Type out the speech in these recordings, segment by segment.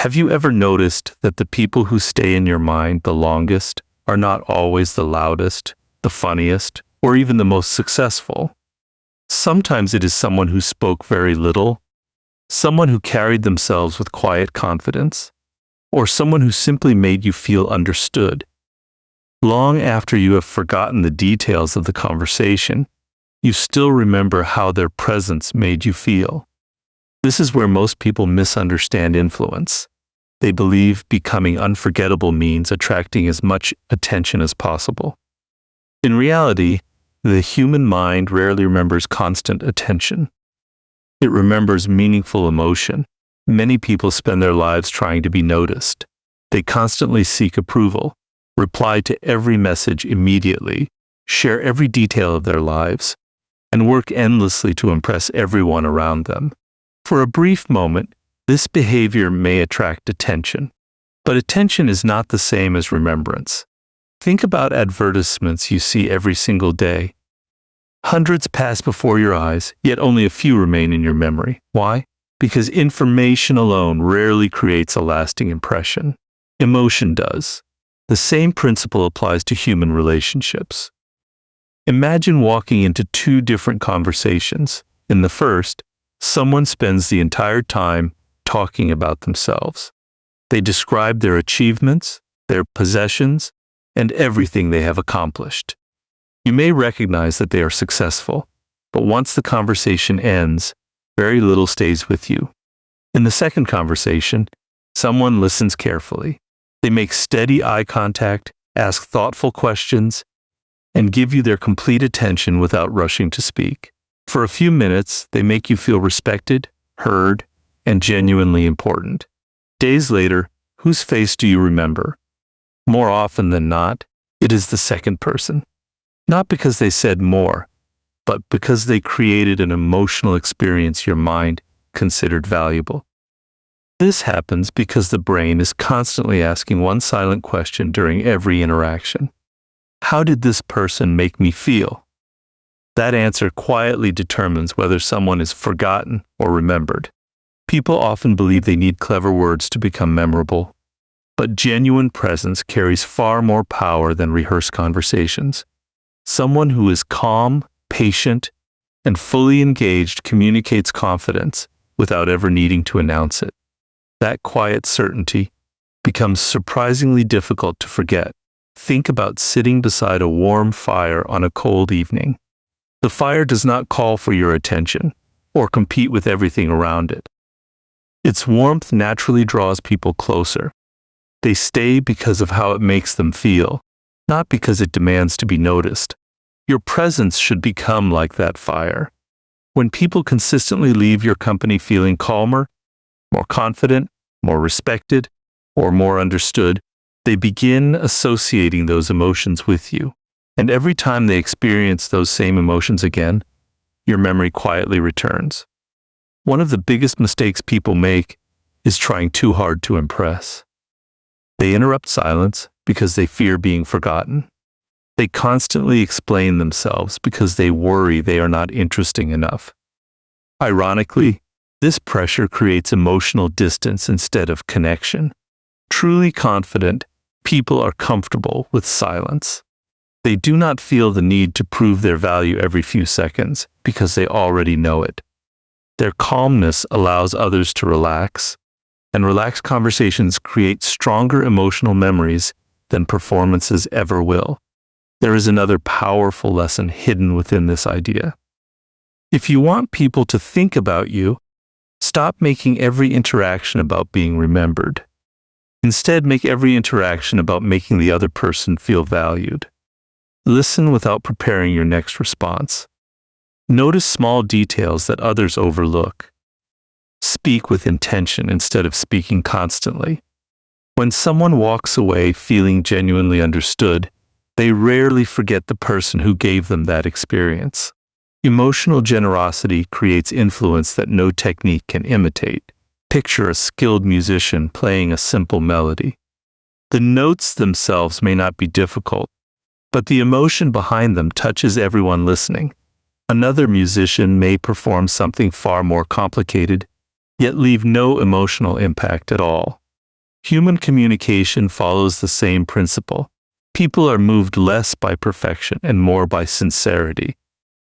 Have you ever noticed that the people who stay in your mind the longest are not always the loudest, the funniest, or even the most successful? Sometimes it is someone who spoke very little, someone who carried themselves with quiet confidence, or someone who simply made you feel understood. Long after you have forgotten the details of the conversation, you still remember how their presence made you feel. This is where most people misunderstand influence. They believe becoming unforgettable means attracting as much attention as possible. In reality, the human mind rarely remembers constant attention. It remembers meaningful emotion. Many people spend their lives trying to be noticed. They constantly seek approval, reply to every message immediately, share every detail of their lives, and work endlessly to impress everyone around them. For a brief moment, this behavior may attract attention, but attention is not the same as remembrance. Think about advertisements you see every single day. Hundreds pass before your eyes, yet only a few remain in your memory. Why? Because information alone rarely creates a lasting impression. Emotion does. The same principle applies to human relationships. Imagine walking into two different conversations. In the first, someone spends the entire time talking about themselves. They describe their achievements, their possessions, and everything they have accomplished. You may recognize that they are successful, but once the conversation ends, very little stays with you. In the second conversation, someone listens carefully. They make steady eye contact, ask thoughtful questions, and give you their complete attention without rushing to speak. For a few minutes, they make you feel respected, heard, and genuinely important. Days later, whose face do you remember? More often than not, it is the second person. Not because they said more, but because they created an emotional experience your mind considered valuable. This happens because the brain is constantly asking one silent question during every interaction. How did this person make me feel? That answer quietly determines whether someone is forgotten or remembered. People often believe they need clever words to become memorable, but genuine presence carries far more power than rehearsed conversations. Someone who is calm, patient, and fully engaged communicates confidence without ever needing to announce it. That quiet certainty becomes surprisingly difficult to forget. Think about sitting beside a warm fire on a cold evening. The fire does not call for your attention or compete with everything around it. Its warmth naturally draws people closer. They stay because of how it makes them feel, not because it demands to be noticed. Your presence should become like that fire. When people consistently leave your company feeling calmer, more confident, more respected, or more understood, they begin associating those emotions with you. And every time they experience those same emotions again, your memory quietly returns. One of the biggest mistakes people make is trying too hard to impress. They interrupt silence because they fear being forgotten. They constantly explain themselves because they worry they are not interesting enough. Ironically, this pressure creates emotional distance instead of connection. Truly confident, people are comfortable with silence. They do not feel the need to prove their value every few seconds because they already know it. Their calmness allows others to relax, and relaxed conversations create stronger emotional memories than performances ever will. There is another powerful lesson hidden within this idea. If you want people to think about you, stop making every interaction about being remembered. Instead, make every interaction about making the other person feel valued. Listen without preparing your next response. Notice small details that others overlook. Speak with intention instead of speaking constantly. When someone walks away feeling genuinely understood, they rarely forget the person who gave them that experience. Emotional generosity creates influence that no technique can imitate. Picture a skilled musician playing a simple melody. The notes themselves may not be difficult, but the emotion behind them touches everyone listening. Another musician may perform something far more complicated, yet leave no emotional impact at all. Human communication follows the same principle. People are moved less by perfection and more by sincerity.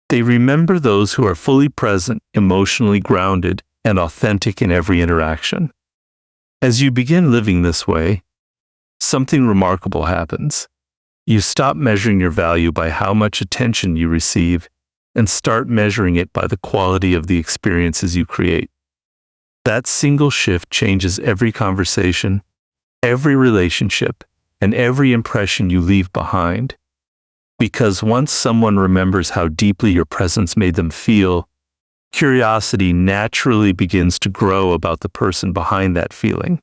They remember those who are fully present, emotionally grounded, and authentic in every interaction. As you begin living this way, something remarkable happens. You stop measuring your value by how much attention you receive and start measuring it by the quality of the experiences you create. That single shift changes every conversation, every relationship, and every impression you leave behind. Because once someone remembers how deeply your presence made them feel, curiosity naturally begins to grow about the person behind that feeling.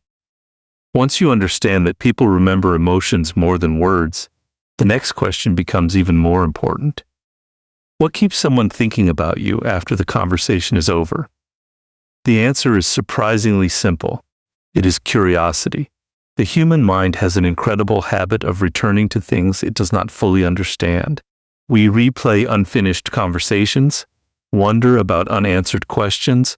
Once you understand that people remember emotions more than words, the next question becomes even more important. What keeps someone thinking about you after the conversation is over? The answer is surprisingly simple. It is curiosity. The human mind has an incredible habit of returning to things it does not fully understand. We replay unfinished conversations, wonder about unanswered questions,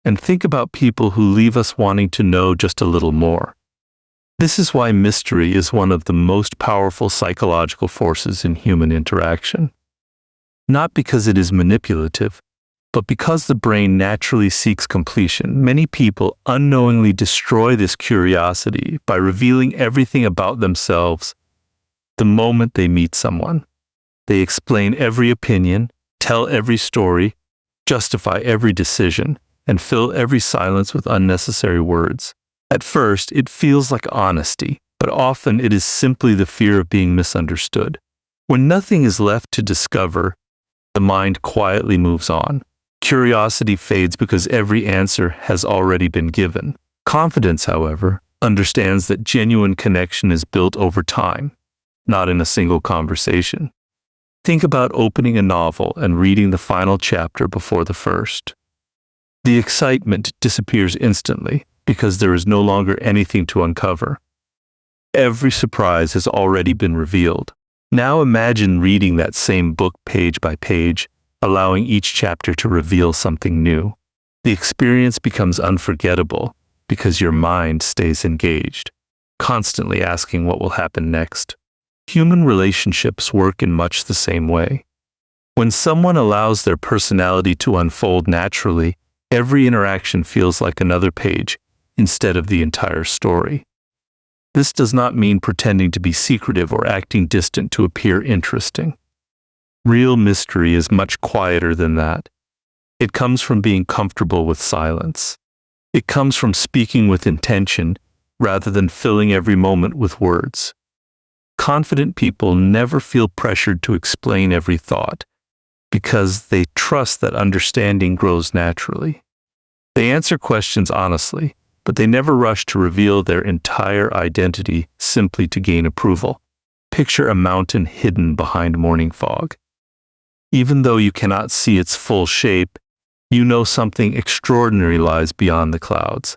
and think about people who leave us wanting to know just a little more. This is why mystery is one of the most powerful psychological forces in human interaction. Not because it is manipulative, but because the brain naturally seeks completion, many people unknowingly destroy this curiosity by revealing everything about themselves the moment they meet someone. They explain every opinion, tell every story, justify every decision, and fill every silence with unnecessary words. At first, it feels like honesty, but often it is simply the fear of being misunderstood. When nothing is left to discover, the mind quietly moves on. Curiosity fades because every answer has already been given. Confidence, however, understands that genuine connection is built over time, not in a single conversation. Think about opening a novel and reading the final chapter before the first. The excitement disappears instantly because there is no longer anything to uncover. Every surprise has already been revealed. Now imagine reading that same book page by page, allowing each chapter to reveal something new. The experience becomes unforgettable because your mind stays engaged, constantly asking what will happen next. Human relationships work in much the same way. When someone allows their personality to unfold naturally, every interaction feels like another page instead of the entire story. This does not mean pretending to be secretive or acting distant to appear interesting. Real mystery is much quieter than that. It comes from being comfortable with silence. It comes from speaking with intention rather than filling every moment with words. Confident people never feel pressured to explain every thought because they trust that understanding grows naturally. They answer questions honestly, but they never rush to reveal their entire identity simply to gain approval. Picture a mountain hidden behind morning fog. Even though you cannot see its full shape, you know something extraordinary lies beyond the clouds.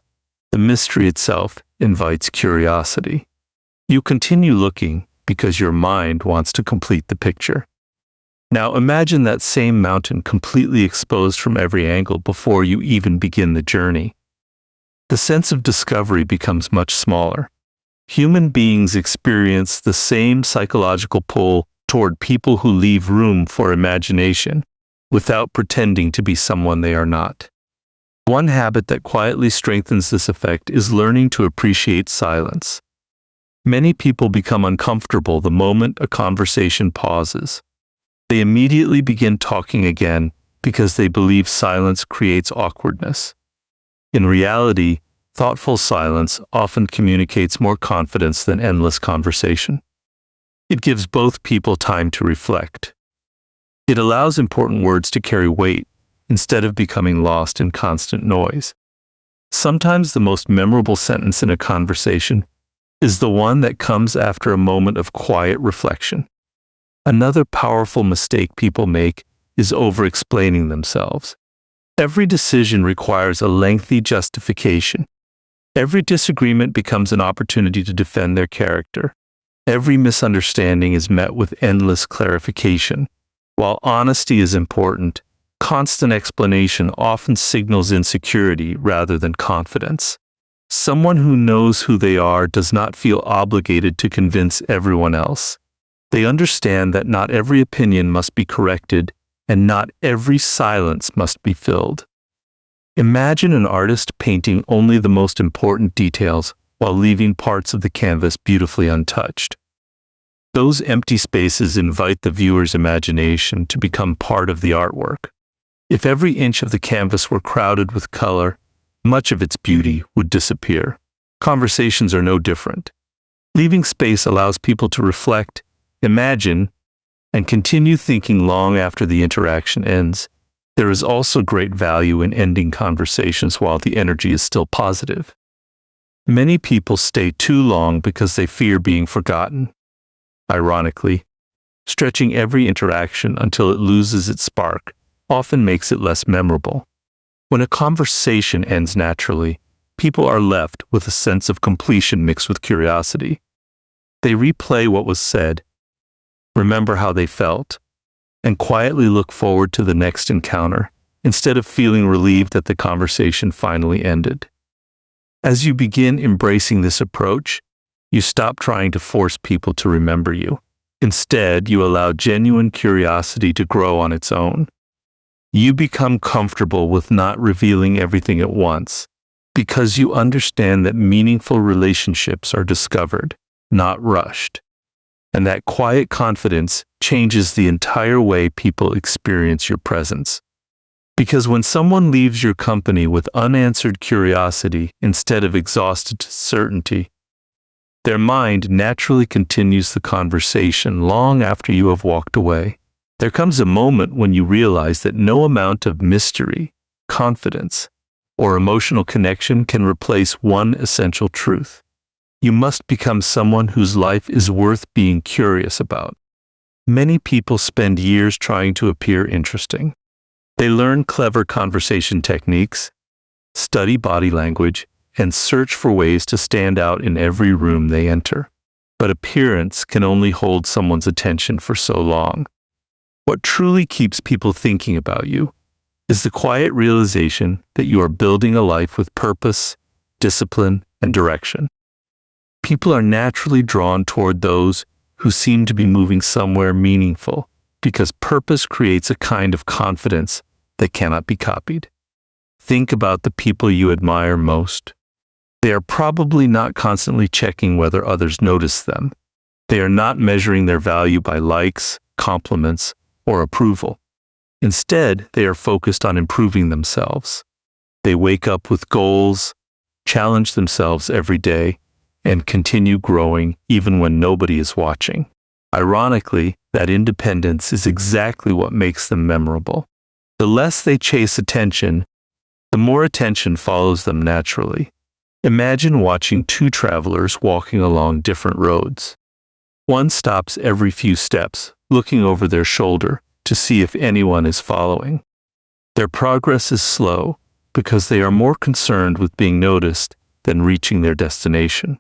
The mystery itself invites curiosity. You continue looking because your mind wants to complete the picture. Now imagine that same mountain completely exposed from every angle before you even begin the journey. The sense of discovery becomes much smaller. Human beings experience the same psychological pull toward people who leave room for imagination without pretending to be someone they are not. One habit that quietly strengthens this effect is learning to appreciate silence. Many people become uncomfortable the moment a conversation pauses. They immediately begin talking again because they believe silence creates awkwardness. In reality, thoughtful silence often communicates more confidence than endless conversation. It gives both people time to reflect. It allows important words to carry weight instead of becoming lost in constant noise. Sometimes the most memorable sentence in a conversation is the one that comes after a moment of quiet reflection. Another powerful mistake people make is over-explaining themselves. Every decision requires a lengthy justification. Every disagreement becomes an opportunity to defend their character. Every misunderstanding is met with endless clarification. While honesty is important, constant explanation often signals insecurity rather than confidence. Someone who knows who they are does not feel obligated to convince everyone else. They understand that not every opinion must be corrected, and not every silence must be filled. Imagine an artist painting only the most important details while leaving parts of the canvas beautifully untouched. Those empty spaces invite the viewer's imagination to become part of the artwork. If every inch of the canvas were crowded with color, much of its beauty would disappear. Conversations are no different. Leaving space allows people to reflect, imagine, and continue thinking long after the interaction ends. There is also great value in ending conversations while the energy is still positive. Many people stay too long because they fear being forgotten. Ironically, stretching every interaction until it loses its spark often makes it less memorable. When a conversation ends naturally, people are left with a sense of completion mixed with curiosity. They replay what was said, remember how they felt, and quietly look forward to the next encounter, instead of feeling relieved that the conversation finally ended. As you begin embracing this approach, you stop trying to force people to remember you. Instead, you allow genuine curiosity to grow on its own. You become comfortable with not revealing everything at once, because you understand that meaningful relationships are discovered, not rushed. And that quiet confidence changes the entire way people experience your presence. Because when someone leaves your company with unanswered curiosity instead of exhausted certainty, their mind naturally continues the conversation long after you have walked away. There comes a moment when you realize that no amount of mystery, confidence, or emotional connection can replace one essential truth. You must become someone whose life is worth being curious about. Many people spend years trying to appear interesting. They learn clever conversation techniques, study body language, and search for ways to stand out in every room they enter. But appearance can only hold someone's attention for so long. What truly keeps people thinking about you is the quiet realization that you are building a life with purpose, discipline, and direction. People are naturally drawn toward those who seem to be moving somewhere meaningful, because purpose creates a kind of confidence that cannot be copied. Think about the people you admire most. They are probably not constantly checking whether others notice them. They are not measuring their value by likes, compliments, or approval. Instead, they are focused on improving themselves. They wake up with goals, challenge themselves every day, and continue growing even when nobody is watching. Ironically, that independence is exactly what makes them memorable. The less they chase attention, the more attention follows them naturally. Imagine watching two travelers walking along different roads. One stops every few steps, looking over their shoulder to see if anyone is following. Their progress is slow because they are more concerned with being noticed than reaching their destination.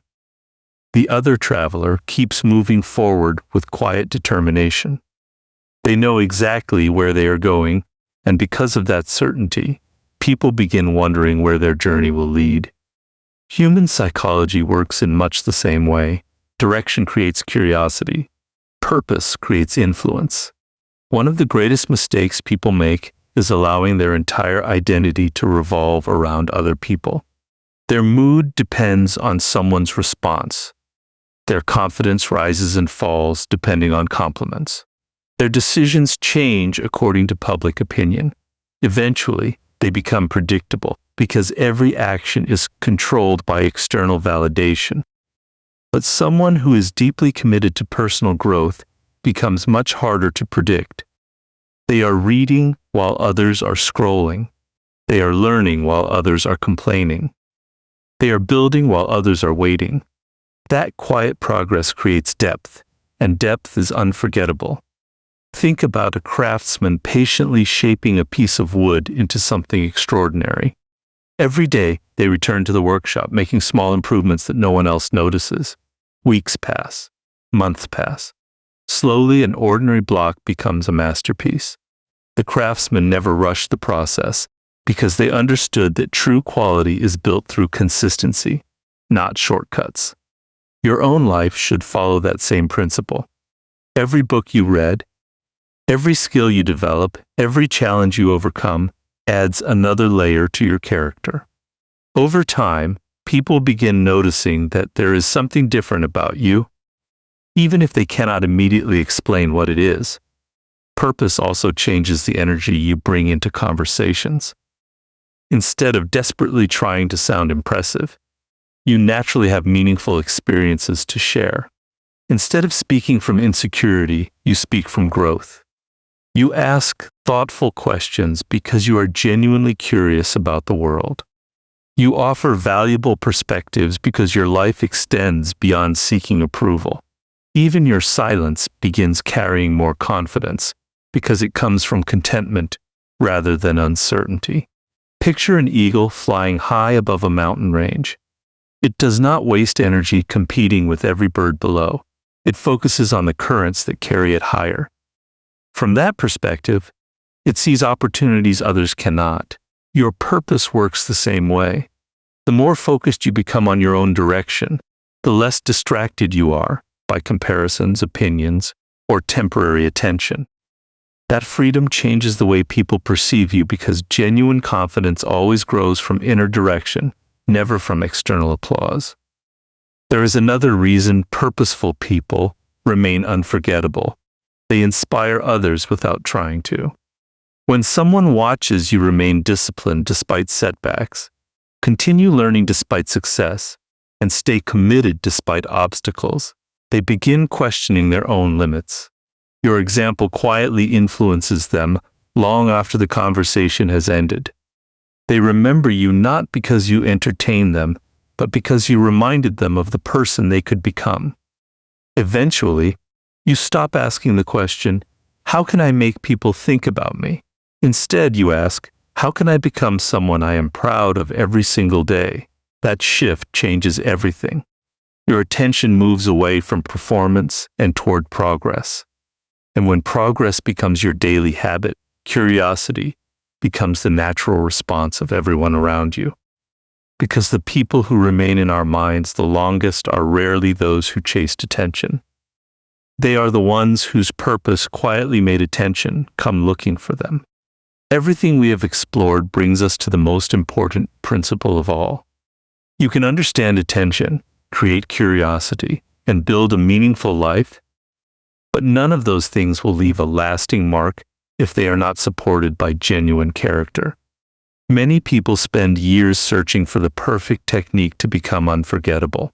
The other traveler keeps moving forward with quiet determination. They know exactly where they are going, and because of that certainty, people begin wondering where their journey will lead. Human psychology works in much the same way. Direction creates curiosity. Purpose creates influence. One of the greatest mistakes people make is allowing their entire identity to revolve around other people. Their mood depends on someone's response. Their confidence rises and falls depending on compliments. Their decisions change according to public opinion. Eventually, they become predictable because every action is controlled by external validation. But someone who is deeply committed to personal growth becomes much harder to predict. They are reading while others are scrolling. They are learning while others are complaining. They are building while others are waiting. That quiet progress creates depth, and depth is unforgettable. Think about a craftsman patiently shaping a piece of wood into something extraordinary. Every day, they return to the workshop, making small improvements that no one else notices. Weeks pass. Months pass. Slowly, an ordinary block becomes a masterpiece. The craftsman never rushed the process because they understood that true quality is built through consistency, not shortcuts. Your own life should follow that same principle. Every book you read, every skill you develop, every challenge you overcome adds another layer to your character. Over time, people begin noticing that there is something different about you, even if they cannot immediately explain what it is. Purpose also changes the energy you bring into conversations. Instead of desperately trying to sound impressive, you naturally have meaningful experiences to share. Instead of speaking from insecurity, you speak from growth. You ask thoughtful questions because you are genuinely curious about the world. You offer valuable perspectives because your life extends beyond seeking approval. Even your silence begins carrying more confidence because it comes from contentment rather than uncertainty. Picture an eagle flying high above a mountain range. It does not waste energy competing with every bird below. It focuses on the currents that carry it higher. From that perspective, it sees opportunities others cannot. Your purpose works the same way. The more focused you become on your own direction, the less distracted you are by comparisons, opinions, or temporary attention. That freedom changes the way people perceive you because genuine confidence always grows from inner direction, never from external applause. There is another reason purposeful people remain unforgettable. They inspire others without trying to. When someone watches you remain disciplined despite setbacks, continue learning despite success, and stay committed despite obstacles, they begin questioning their own limits. Your example quietly influences them long after the conversation has ended. They remember you not because you entertained them, but because you reminded them of the person they could become. Eventually, you stop asking the question, "How can I make people think about me?" Instead, you ask, "How can I become someone I am proud of every single day?" That shift changes everything. Your attention moves away from performance and toward progress. And when progress becomes your daily habit, curiosity becomes the natural response of everyone around you. Because the people who remain in our minds the longest are rarely those who chased attention. They are the ones whose purpose quietly made attention come looking for them. Everything we have explored brings us to the most important principle of all. You can understand attention, create curiosity, and build a meaningful life, but none of those things will leave a lasting mark if they are not supported by genuine character. Many people spend years searching for the perfect technique to become unforgettable.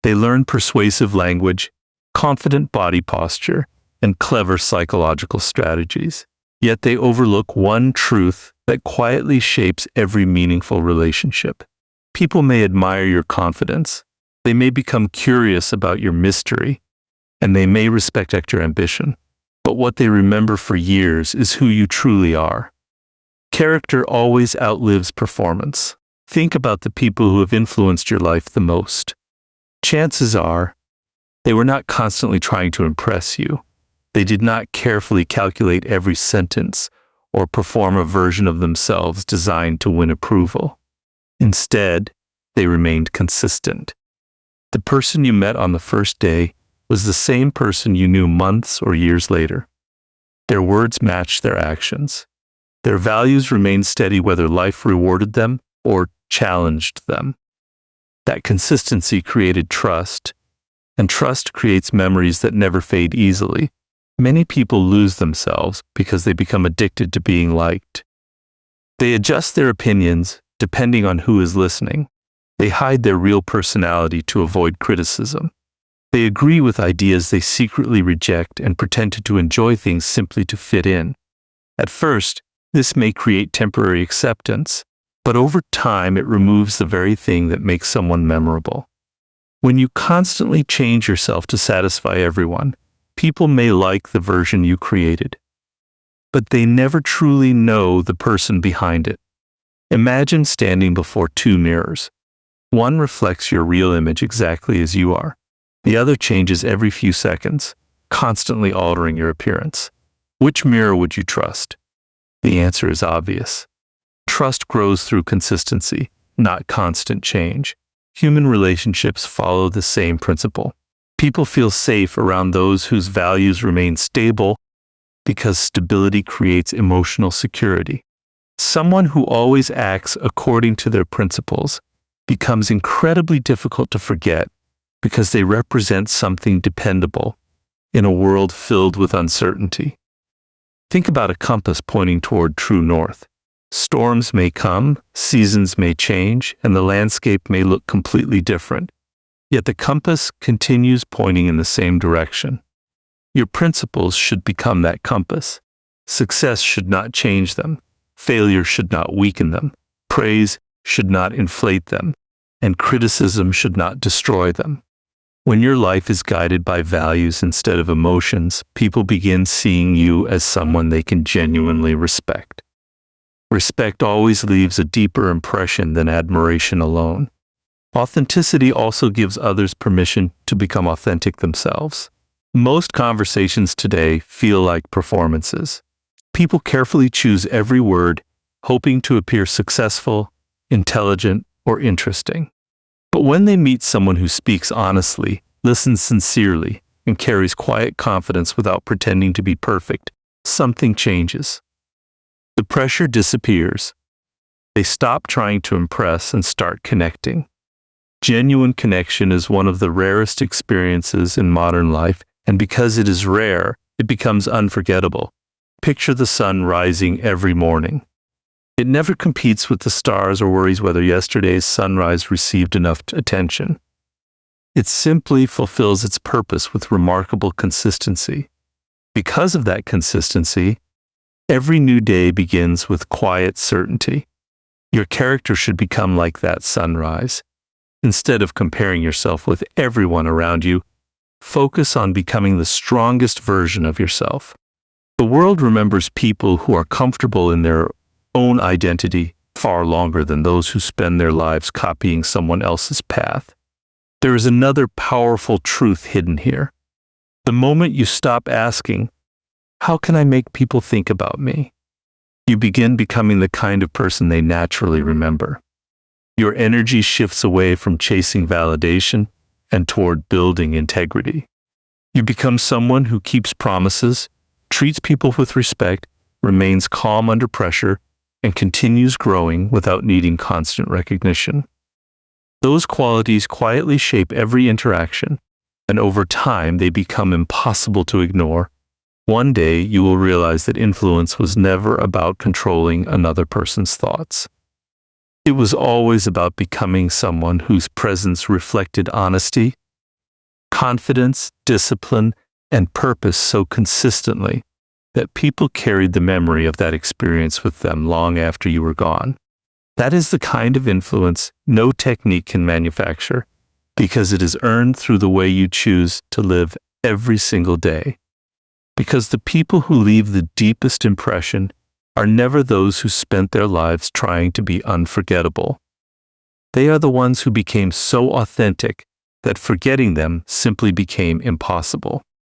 They learn persuasive language, confident body posture, and clever psychological strategies. Yet they overlook one truth that quietly shapes every meaningful relationship. People may admire your confidence, they may become curious about your mystery, and they may respect your ambition. But what they remember for years is who you truly are. Character always outlives performance. Think about the people who have influenced your life the most. Chances are, they were not constantly trying to impress you. They did not carefully calculate every sentence or perform a version of themselves designed to win approval. Instead, they remained consistent. The person you met on the first day was the same person you knew months or years later. Their words matched their actions. Their values remained steady whether life rewarded them or challenged them. That consistency created trust, and trust creates memories that never fade easily. Many people lose themselves because they become addicted to being liked. They adjust their opinions depending on who is listening. They hide their real personality to avoid criticism. They agree with ideas they secretly reject and pretend to enjoy things simply to fit in. At first, this may create temporary acceptance, but over time it removes the very thing that makes someone memorable. When you constantly change yourself to satisfy everyone, people may like the version you created, but they never truly know the person behind it. Imagine standing before two mirrors. One reflects your real image exactly as you are. The other changes every few seconds, constantly altering your appearance. Which mirror would you trust? The answer is obvious. Trust grows through consistency, not constant change. Human relationships follow the same principle. People feel safe around those whose values remain stable because stability creates emotional security. Someone who always acts according to their principles becomes incredibly difficult to forget because they represent something dependable in a world filled with uncertainty. Think about a compass pointing toward true north. Storms may come, seasons may change, and the landscape may look completely different. Yet the compass continues pointing in the same direction. Your principles should become that compass. Success should not change them. Failure should not weaken them. Praise should not inflate them. And criticism should not destroy them. When your life is guided by values instead of emotions, people begin seeing you as someone they can genuinely respect. Respect always leaves a deeper impression than admiration alone. Authenticity also gives others permission to become authentic themselves. Most conversations today feel like performances. People carefully choose every word, hoping to appear successful, intelligent, or interesting. But when they meet someone who speaks honestly, listens sincerely, and carries quiet confidence without pretending to be perfect, something changes. The pressure disappears. They stop trying to impress and start connecting. Genuine connection is one of the rarest experiences in modern life, and because it is rare, it becomes unforgettable. Picture the sun rising every morning. It never competes with the stars or worries whether yesterday's sunrise received enough attention. It simply fulfills its purpose with remarkable consistency. Because of that consistency, every new day begins with quiet certainty. Your character should become like that sunrise. Instead of comparing yourself with everyone around you, focus on becoming the strongest version of yourself. The world remembers people who are comfortable in their own identity far longer than those who spend their lives copying someone else's path. There is another powerful truth hidden here. The moment you stop asking, "How can I make people think about me?" you begin becoming the kind of person they naturally remember. Your energy shifts away from chasing validation and toward building integrity. You become someone who keeps promises, treats people with respect, remains calm under pressure, and continues growing without needing constant recognition. Those qualities quietly shape every interaction, and over time they become impossible to ignore. One day you will realize that influence was never about controlling another person's thoughts. It was always about becoming someone whose presence reflected honesty, confidence, discipline, and purpose so consistently that people carried the memory of that experience with them long after you were gone. That is the kind of influence no technique can manufacture, because it is earned through the way you choose to live every single day. Because the people who leave the deepest impression are never those who spent their lives trying to be unforgettable. They are the ones who became so authentic that forgetting them simply became impossible.